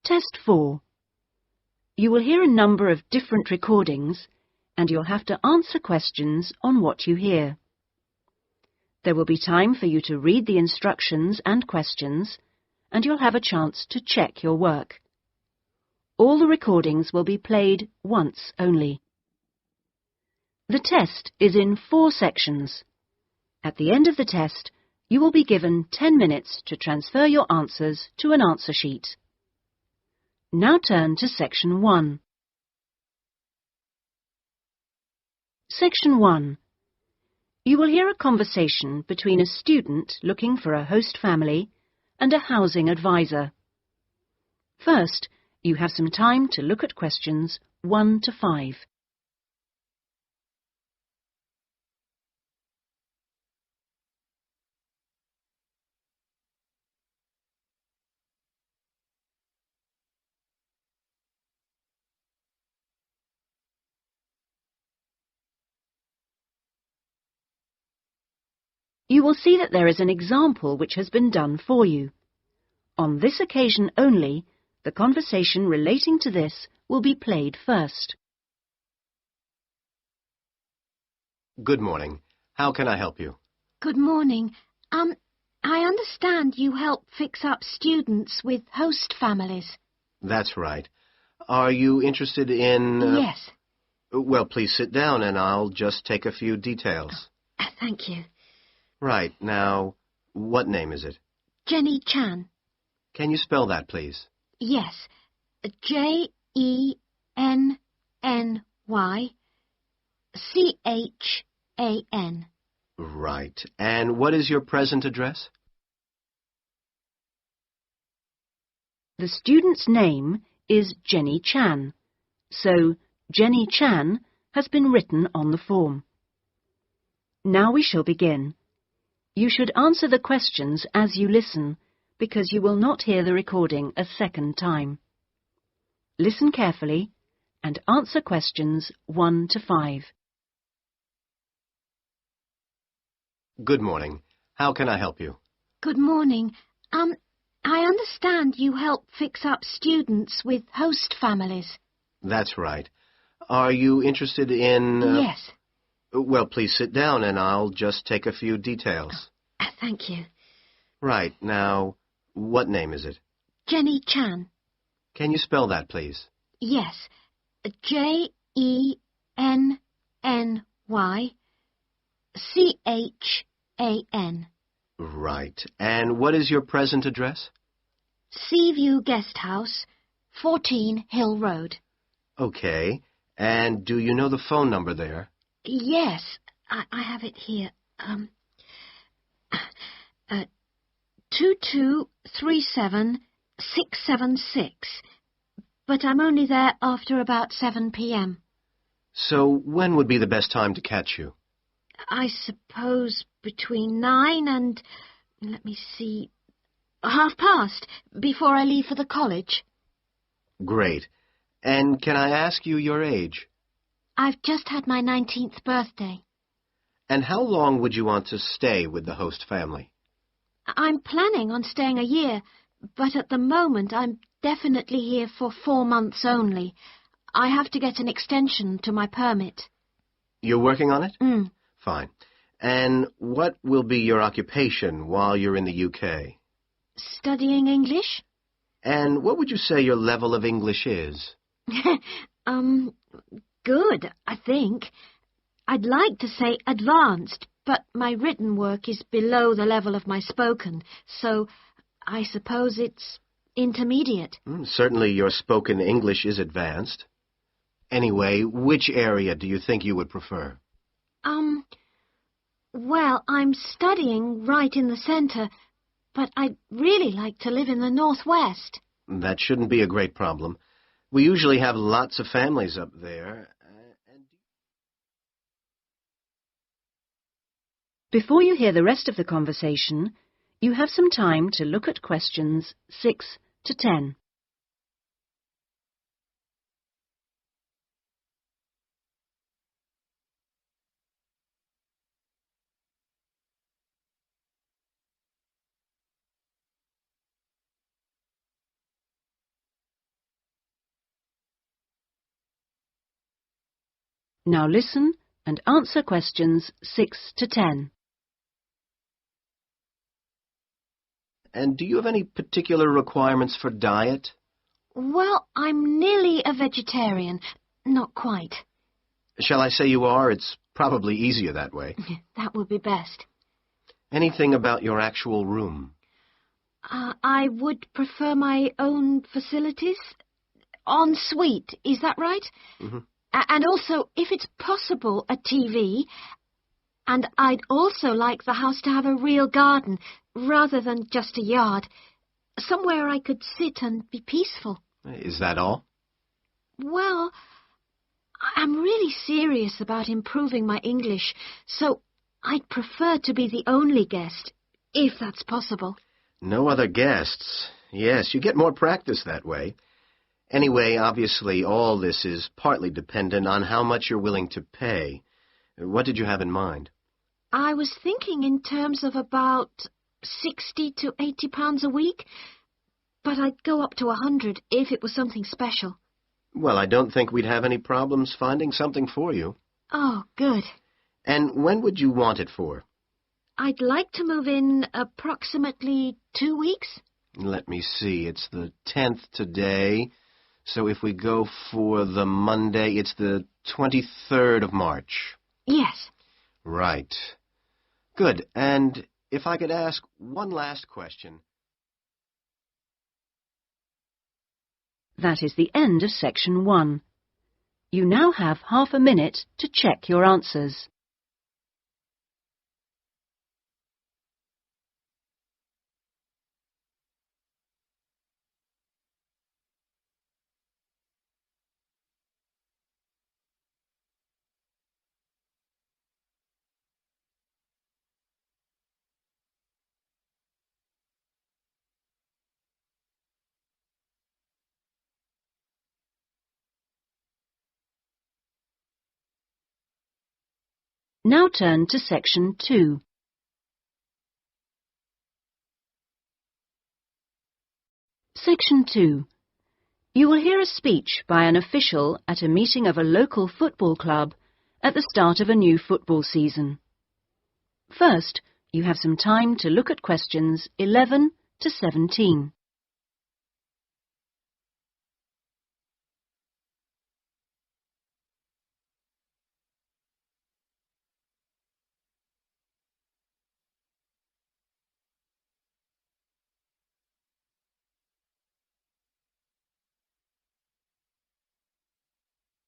Test 4. You will hear a number of different recordings and you'll have to answer questions on what you hear. There will be time for you to read the instructions and questions, and you'll have a chance to check your work. All the recordings will be played once only. The test is in 4 sections. At the end of the test, you will be given 10 minutes to transfer your answers to an answer sheet. Now turn to Section 1. Section 1. You will hear a conversation between a student looking for a host family and a housing advisor. First, you have some time to look at questions 1 to 5. You will see that there is an example which has been done for you. On this occasion only, the conversation relating to this will be played first. Good morning. How can I help you? Good morning. I understand you help fix up students with host families. That's right. Are you interested in... Yes. Well, please sit down and I'll just take a few details. Thank you. Right. Now, what name is it? Jenny Chan. Can you spell that, please? Yes. Jenny-Chan. Right. And what is your present address? The student's name is Jenny Chan, so Jenny Chan has been written on the form. Now we shall begin. You should answer the questions as you listen, because you will not hear the recording a second time. Listen carefully and answer questions 1 to 5. Good morning. How can I help you? Good morning. I understand you help fix up students with host families. That's right. Are you interested in... Yes. Well, please sit down and I'll just take a few details. Thank you. Right. Now, what name is it? Jenny Chan. Can you spell that, please? Yes. Jenny-Chan. Right. And what is your present address? Seaview Guest House, 14 Hill Road. Okay. And do you know the phone number there? Yes, I have it here. 2237-676. But I'm only there after about 7 p.m. So when would be the best time to catch you? I suppose between 9 and, let me see, past, before I leave for the college. Great. And can I ask you your age? I've just had my 19th birthday. And how long would you want to stay with the host family? I'm planning on staying a year, but at the moment I'm definitely here for 4 months only. I have to get an extension to my permit. You're working on it? Mm. Fine. And what will be your occupation while you're in the UK? Studying English? And what would you say your level of English is? Good, I think. I'd like to say advanced, but my written work is below the level of my spoken, so I suppose it's intermediate. Certainly your spoken English is advanced. Anyway, which area do you think you would prefer? Well, I'm studying right in the centre, but I'd really like to live in the northwest. That shouldn't be a great problem. We usually have lots of families up there. Before you hear the rest of the conversation, you have some time to look at questions 6 to 10. Now listen and answer questions 6 to 10. And do you have any particular requirements for diet? Well, I'm nearly a vegetarian. Not quite. Shall I say you are? It's probably easier that way. That would be best. Anything about your actual room? I would prefer my own facilities. En suite, is that right? Mm-hmm. And also, if it's possible, a TV. And I'd also like the house to have a real garden, rather than just a yard. Somewhere I could sit and be peaceful. Is that all? Well, I'm really serious about improving my English, so I'd prefer to be the only guest, if that's possible. No other guests. Yes, you get more practice that way. Anyway, obviously, all this is partly dependent on how much you're willing to pay. What did you have in mind? I was thinking in terms of about 60 to 80 pounds a week, but I'd go up to 100 if it was something special. Well, I don't think we'd have any problems finding something for you. Oh, good. And when would you want it for? I'd like to move in approximately 2 weeks. Let me see, it's the 10th today, so if we go for the Monday, it's the 23rd of March. Yes. Right. Good, and if I could ask one last question. That is the end of section 1. You now have half a minute to check your answers. Now turn to section 2. Section 2. You will hear a speech by an official at a meeting of a local football club at the start of a new football season. First, you have some time to look at questions 11 to 17.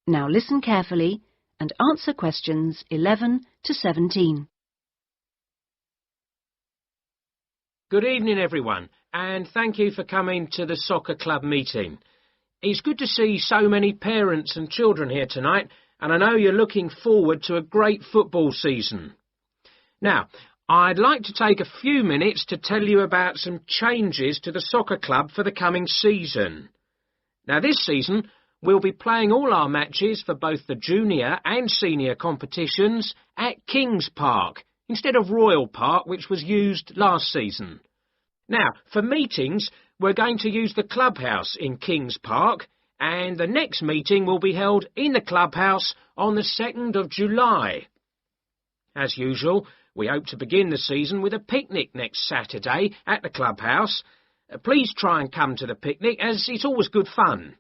Now listen carefully and answer questions 11 to 17. Good evening, everyone, and thank you for coming to the soccer club meeting. It's good to see so many parents and children here tonight, and I know you're looking forward to a great football season. Now, I'd like to take a few minutes to tell you about some changes to the soccer club for the coming season. Now, this season, we'll be playing all our matches for both the junior and senior competitions at Kings Park, instead of Royal Park, which was used last season. Now, for meetings, we're going to use the clubhouse in Kings Park, and the next meeting will be held in the clubhouse on the 2nd of July. As usual, we hope to begin the season with a picnic next Saturday at the clubhouse. Please try and come to the picnic, as it's always good fun.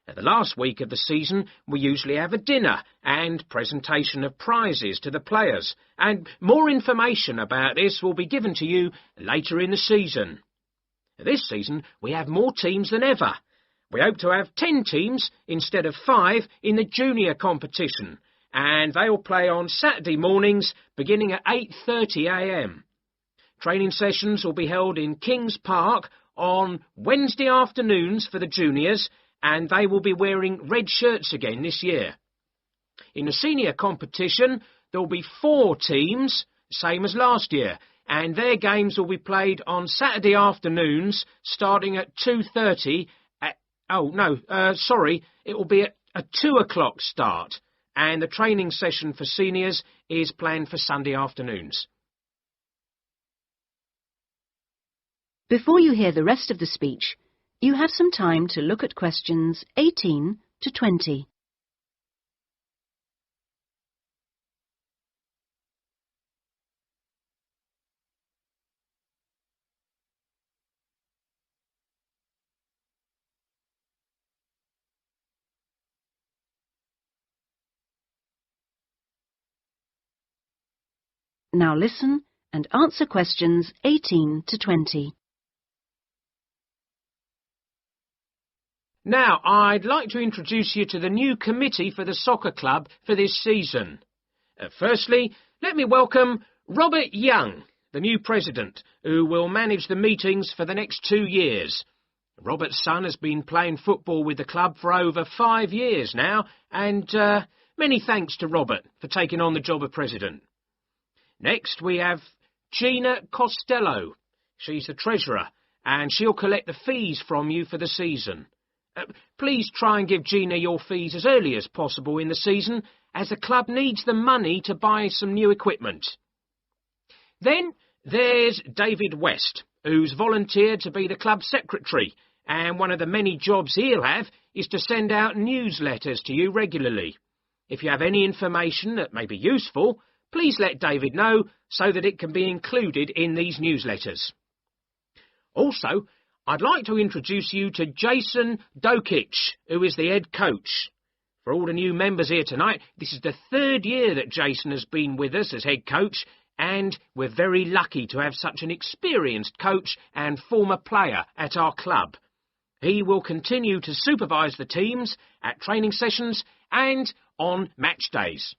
At the last week of the season, we usually have a dinner and presentation of prizes to the players, and more information about this will be given to you later in the season. This season, we have more teams than ever. We hope to have 10 teams instead of 5 in the junior competition, and they will play on Saturday mornings beginning at 8:30 a.m. Training sessions will be held in Kings Park on Wednesday afternoons for the juniors, and they will be wearing red shirts again this year. In the senior competition, there will be 4 teams, same as last year, and their games will be played on Saturday afternoons, starting at 2:30. It will be at a 2 o'clock start, and the training session for seniors is planned for Sunday afternoons. Before you hear the rest of the speech, you have some time to look at questions 18 to 20. Now listen and answer questions 18 to 20. Now, I'd like to introduce you to the new committee for the soccer club for this season. Firstly, let me welcome Robert Young, the new president, who will manage the meetings for the next 2 years. Robert's son has been playing football with the club for over 5 years now, and many thanks to Robert for taking on the job of president. Next, we have Gina Costello. She's the treasurer, and she'll collect the fees from you for the season. Please try and give Gina your fees as early as possible in the season, as the club needs the money to buy some new equipment. Then there's David West, who's volunteered to be the club secretary, and one of the many jobs he'll have is to send out newsletters to you regularly. If you have any information that may be useful, please let David know so that it can be included in these newsletters. Also, I'd like to introduce you to Jason Dokic, who is the head coach. For all the new members here tonight, this is the 3rd year that Jason has been with us as head coach, and we're very lucky to have such an experienced coach and former player at our club. He will continue to supervise the teams at training sessions and on match days.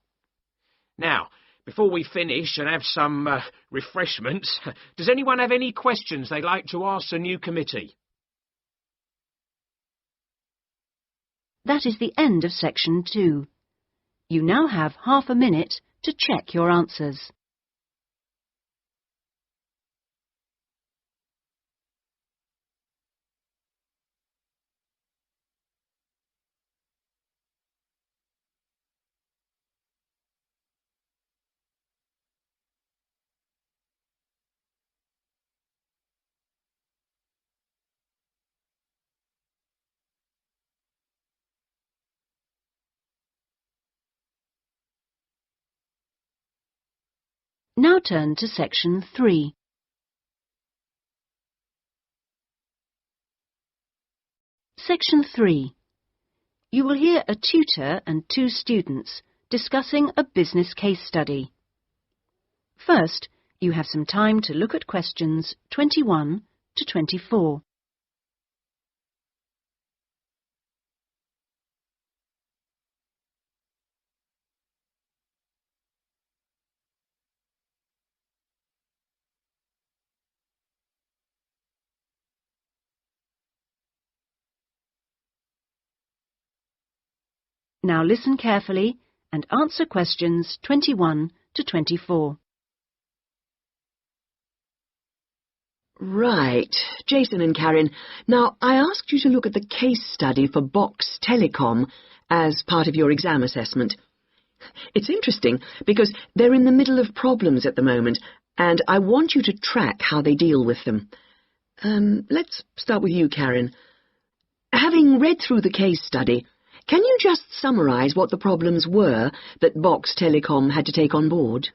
Now, before we finish and have some refreshments, does anyone have any questions they'd like to ask the new committee? That is the end of section 2. You now have half a minute to check your answers. Now turn to section 3. Section 3. You will hear a tutor and 2 students discussing a business case study. First, you have some time to look at questions 21 to 24. Now listen carefully and answer questions 21 to 24. Right, Jason and Karen. Now, I asked you to look at the case study for Box Telecom as part of your exam assessment. It's interesting because they're in the middle of problems at the moment, and I want you to track how they deal with them. Let's start with you, Karen. Having read through the case study, can you just summarise what the problems were that Box Telecom had to take on board?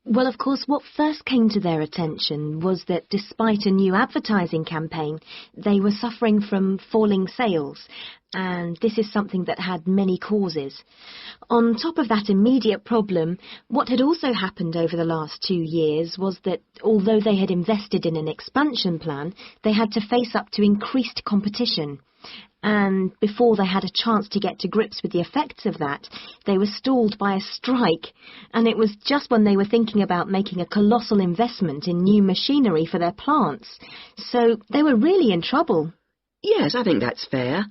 Well, of course, what first came to their attention was that despite a new advertising campaign, they were suffering from falling sales, and this is something that had many causes. On top of that immediate problem, what had also happened over the last 2 years was that although they had invested in an expansion plan, they had to face up to increased competition. And before they had a chance to get to grips with the effects of that, they were stalled by a strike, and it was just when they were thinking about making a colossal investment in new machinery for their plants. So they were really in trouble. Yes, I think that's fair.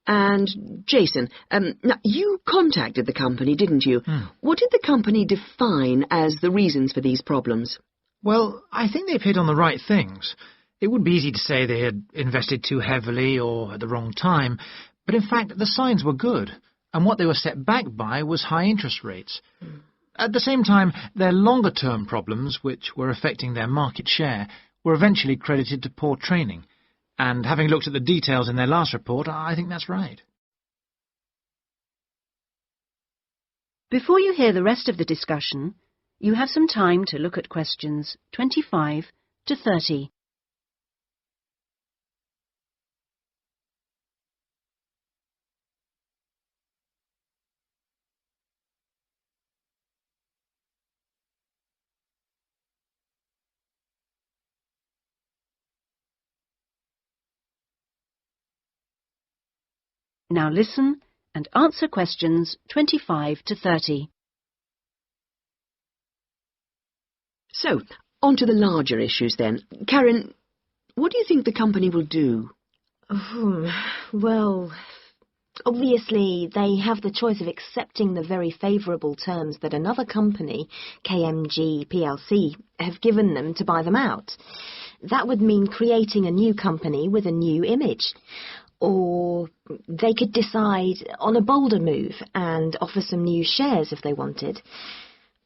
And, Jason, now you contacted the company, didn't you? What did the company define as the reasons for these problems? Well, I think they've hit on the right things. It would be easy to say they had invested too heavily or at the wrong time, but in fact the signs were good, and what they were set back by was high interest rates. At the same time, their longer-term problems, which were affecting their market share, were eventually credited to poor training, and having looked at the details in their last report, I think that's right. Before you hear the rest of the discussion, you have some time to look at questions 25 to 30. Now listen and answer questions 25 to 30. So, on to the larger issues then. Karen, what do you think the company will do? Well, obviously they have the choice of accepting the very favourable terms that another company, KMG plc, have given them to buy them out. That would mean creating a new company with a new image. Or they could decide on a bolder move and offer some new shares if they wanted.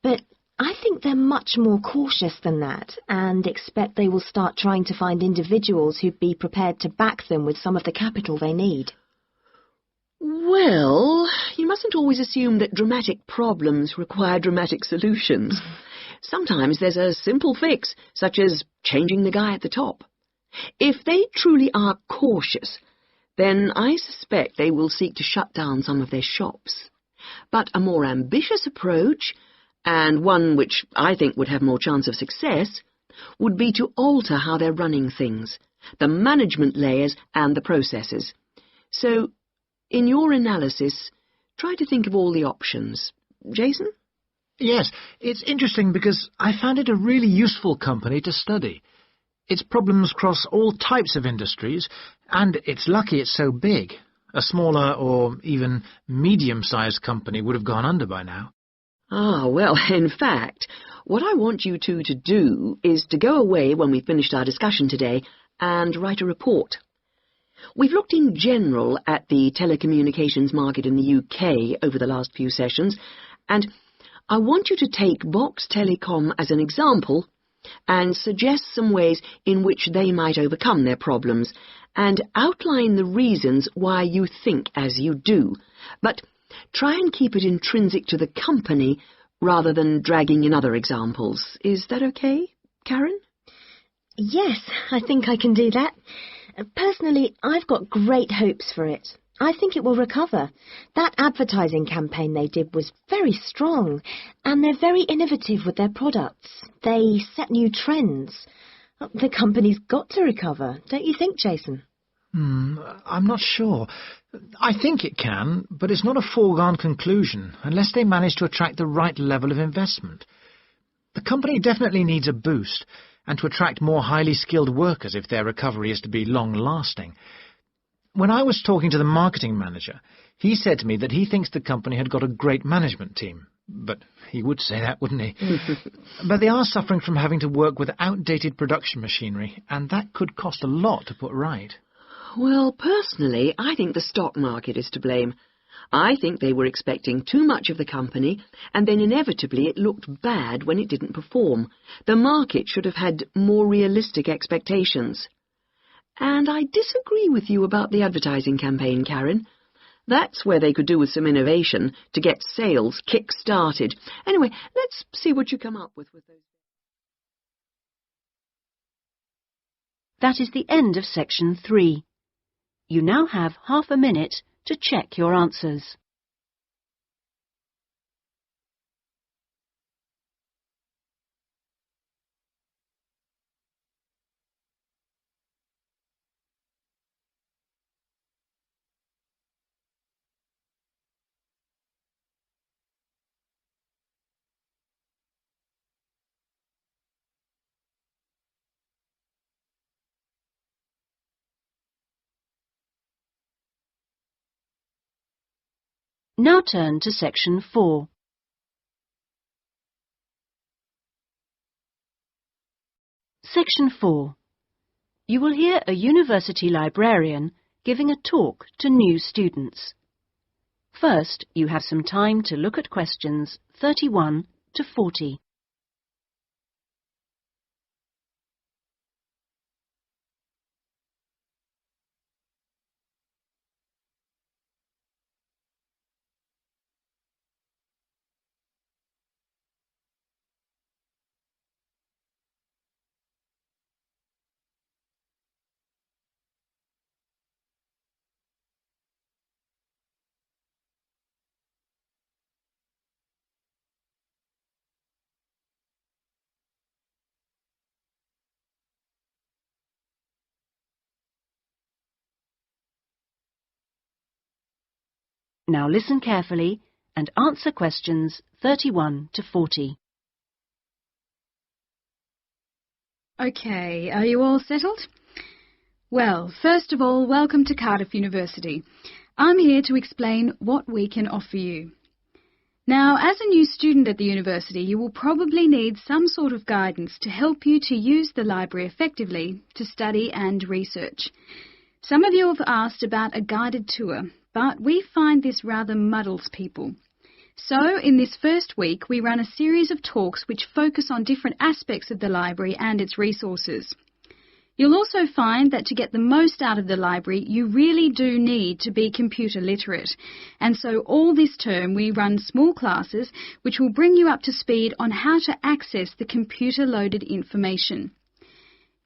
But I think they're much more cautious than that and expect they will start trying to find individuals who'd be prepared to back them with some of the capital they need. Well, you mustn't always assume that dramatic problems require dramatic solutions. Sometimes there's a simple fix, such as changing the guy at the top. If they truly are cautious, then I suspect they will seek to shut down some of their shops. But a more ambitious approach, and one which I think would have more chance of success, would be to alter how they're running things, the management layers and the processes. So, in your analysis, try to think of all the options. Jason? Yes, it's interesting because I found it a really useful company to study. Its problems cross all types of industries, and it's lucky it's so big. A smaller or even medium-sized company would have gone under by now. Ah, well, in fact, what I want you two to do is to go away when we've finished our discussion today and write a report. We've looked in general at the telecommunications market in the UK over the last few sessions, and I want you to take Box Telecom as an example and suggest some ways in which they might overcome their problems, and outline the reasons why you think as you do. But try and keep it intrinsic to the company rather than dragging in other examples. Is that okay, Karen? Yes, I think I can do that. Personally, I've got great hopes for it. I think it will recover. That advertising campaign they did was very strong, and they're very innovative with their products. They set new trends. The company's got to recover, don't you think, Jason? I'm not sure. I think it can, but it's not a foregone conclusion unless they manage to attract the right level of investment. The company definitely needs a boost, and to attract more highly skilled workers if their recovery is to be long-lasting. When I was talking to the marketing manager, he said to me that he thinks the company had got a great management team. But he would say that, wouldn't he? But they are suffering from having to work with outdated production machinery, and that could cost a lot to put right. Well, personally, I think the stock market is to blame. I think they were expecting too much of the company, and then inevitably it looked bad when it didn't perform. The market should have had more realistic expectations. And I disagree with you about the advertising campaign, Karen. That's where they could do with some innovation to get sales kick-started. Anyway, let's see what you come up with those. That is the end of section 3. You now have half a minute to check your answers. Now turn to section 4. Section 4. You will hear a university librarian giving a talk to new students. First, you have some time to look at questions 31 to 40. Now listen carefully and answer questions 31 to 40. OK, are you all settled? Well, first of all, welcome to Cardiff University. I'm here to explain what we can offer you. Now, as a new student at the university, you will probably need some sort of guidance to help you to use the library effectively to study and research. Some of you have asked about a guided tour, but we find this rather muddles people. So, in this first week, we run a series of talks which focus on different aspects of the library and its resources. You'll also find that to get the most out of the library, you really do need to be computer literate. And so all this term we run small classes which will bring you up to speed on how to access the computer-loaded information.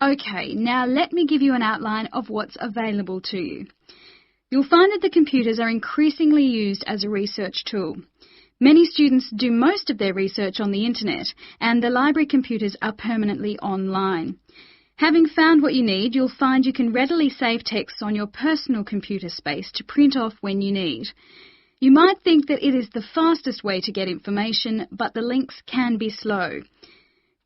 OK, now let me give you an outline of what's available to you. You'll find that the computers are increasingly used as a research tool. Many students do most of their research on the internet, and the library computers are permanently online. Having found what you need, you'll find you can readily save texts on your personal computer space to print off when you need. You might think that it is the fastest way to get information, but the links can be slow.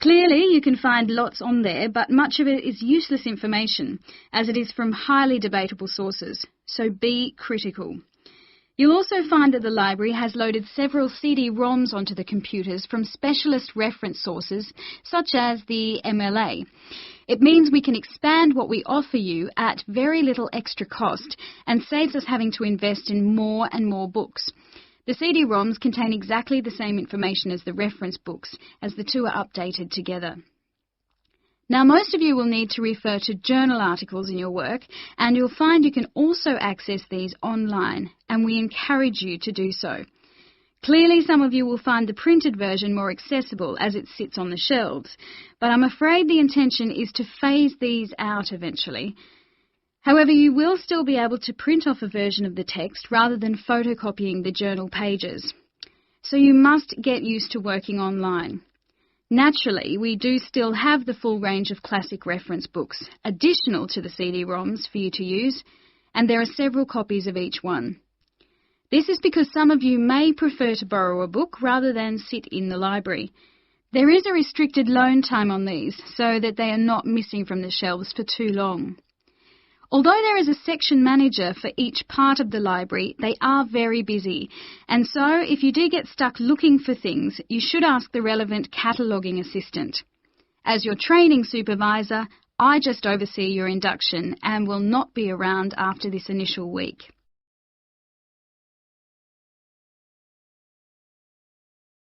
Clearly, you can find lots on there, but much of it is useless information, as it is from highly debatable sources, so be critical. You'll also find that the library has loaded several CD-ROMs onto the computers from specialist reference sources, such as the MLA. It means we can expand what we offer you at very little extra cost and saves us having to invest in more and more books. The CD-ROMs contain exactly the same information as the reference books, as the two are updated together. Now, most of you will need to refer to journal articles in your work, and you'll find you can also access these online, and we encourage you to do so. Clearly, some of you will find the printed version more accessible as it sits on the shelves, but I'm afraid the intention is to phase these out eventually. However, you will still be able to print off a version of the text rather than photocopying the journal pages. So you must get used to working online. Naturally, we do still have the full range of classic reference books, additional to the CD-ROMs for you to use, and there are several copies of each one. This is because some of you may prefer to borrow a book rather than sit in the library. There is a restricted loan time on these, so that they are not missing from the shelves for too long. Although there is a section manager for each part of the library, they are very busy, and so if you do get stuck looking for things, you should ask the relevant cataloguing assistant. As your training supervisor, I just oversee your induction and will not be around after this initial week.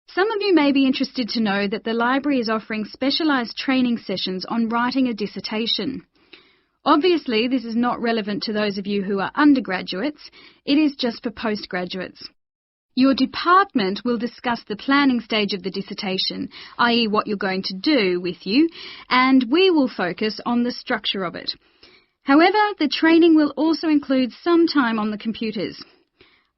Some of you may be interested to know that the library is offering specialised training sessions on writing a dissertation. Obviously, this is not relevant to those of you who are undergraduates, it is just for postgraduates. Your department will discuss the planning stage of the dissertation, i.e. what you're going to do with you, and we will focus on the structure of it. However, the training will also include some time on the computers.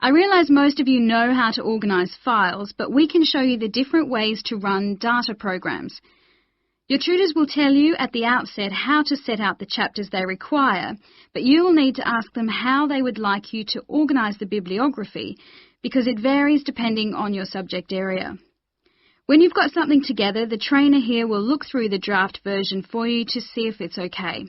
I realise most of you know how to organise files, but we can show you the different ways to run data programs. Your tutors will tell you at the outset how to set out the chapters they require, but you will need to ask them how they would like you to organise the bibliography, because it varies depending on your subject area. When you've got something together, the trainer here will look through the draft version for you to see if it's okay.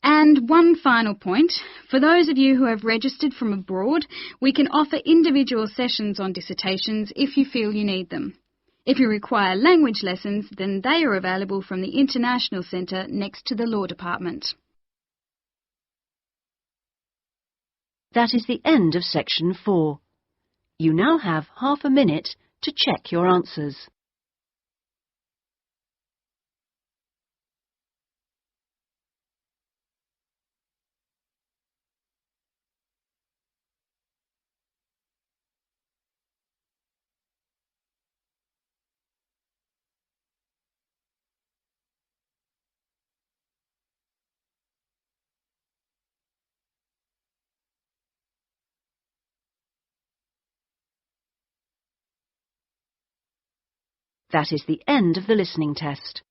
And one final point, for those of you who have registered from abroad, we can offer individual sessions on dissertations if you feel you need them. If you require language lessons, then they are available from the International Centre next to the Law Department. That is the end of section 4. You now have half a minute to check your answers. That is the end of the listening test.